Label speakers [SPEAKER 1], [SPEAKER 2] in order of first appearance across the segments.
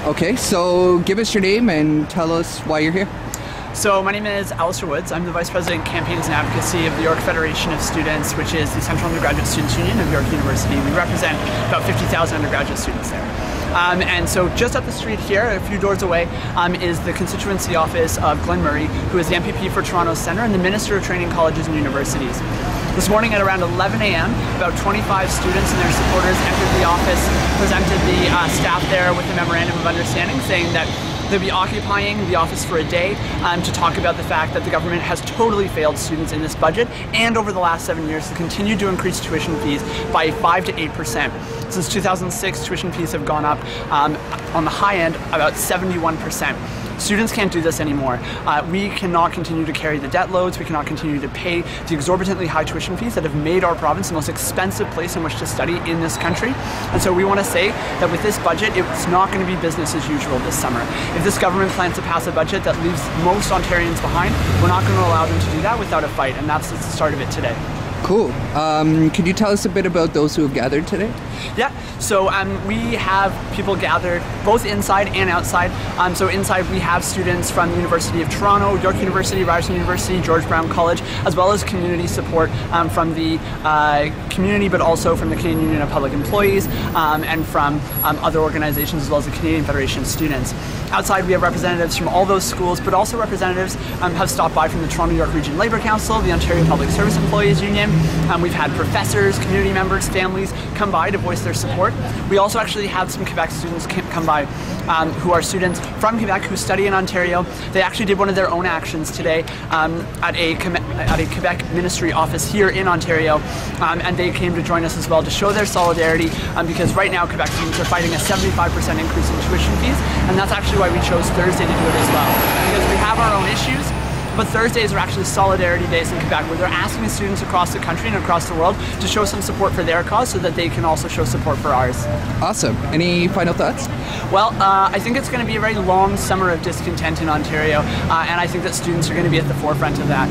[SPEAKER 1] Okay, so give us your name and tell us why you're here.
[SPEAKER 2] So my name is Alistair Woods. I'm the Vice President Campaigns and Advocacy of the York Federation of Students, which is the Central Undergraduate Students' Union of York University. We represent about 50,000 undergraduate students there. And so just up the street here, a few doors away, is the Constituency office of Glen, who is the MPP for Toronto Centre and the Minister of Training Colleges and Universities. This morning at around 11 a.m., about 25 students and their supporters entered the office, presented the staff there with a memorandum of understanding saying that they'll be occupying the office for a day to talk about the fact that the government has totally failed students in this budget and over the last 7 years has continued to increase tuition fees by 5 to 8%. Since 2006, tuition fees have gone up on the high end about 71%. Students can't do this anymore. We cannot continue to carry the debt loads, we cannot continue to pay the exorbitantly high tuition fees that have made our province the most expensive place in which to study in this country. And so we want to say that with this budget, it's not going to be business as usual this summer. If this government plans to pass a budget that leaves most Ontarians behind, we're not going to allow them to do that without a fight, and that's the start of it today.
[SPEAKER 1] Cool. Could you tell us a bit about those who have gathered today?
[SPEAKER 2] Yeah, so we have people gathered both inside and outside. So inside we have students from the University of Toronto, York University, Ryerson University, George Brown College, as well as community support from the community, but also from the Canadian Union of Public Employees and from other organizations, as well as the Canadian Federation of Students. Outside we have representatives from all those schools, but also representatives have stopped by from the Toronto York Region Labour Council, the Ontario Public Service Employees Union. We've had professors, community members, families come by to voice their support. We also actually had some Quebec students come by who are students from Quebec who study in Ontario. They actually did one of their own actions today at a Quebec ministry office here in Ontario, and they came to join us as well to show their solidarity because right now Quebec students are fighting a 75% increase in tuition fees, and that's actually why we chose Thursday to do it as well, because we have our own issues. But Thursdays are actually solidarity days in Quebec, where they're asking students across the country and across the world to show some support for their cause so that they can also show support for ours.
[SPEAKER 1] Awesome. Any final thoughts?
[SPEAKER 2] Well, I think it's going to be a very long summer of discontent in Ontario, and I think that students are going to be at the forefront of that.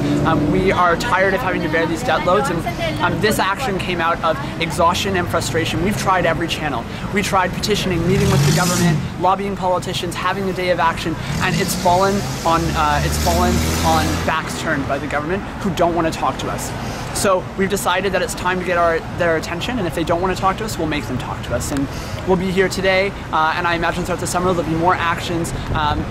[SPEAKER 2] We are tired of having to bear these debt loads, and this action came out of exhaustion and frustration. We've tried every channel. We tried petitioning, meeting with the government, lobbying politicians, having a day of action, and it's fallen on backs turned by the government who don't want to talk to us. So we've decided that it's time to get their attention, and if they don't want to talk to us, we'll make them talk to us. And we'll be here today, and I imagine throughout the summer there'll be more actions,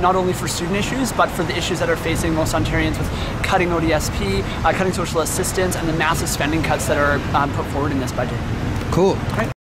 [SPEAKER 2] not only for student issues, but for the issues that are facing most Ontarians with cutting ODSP, cutting social assistance, and the massive spending cuts that are put forward in this budget.
[SPEAKER 1] Cool.
[SPEAKER 2] Right.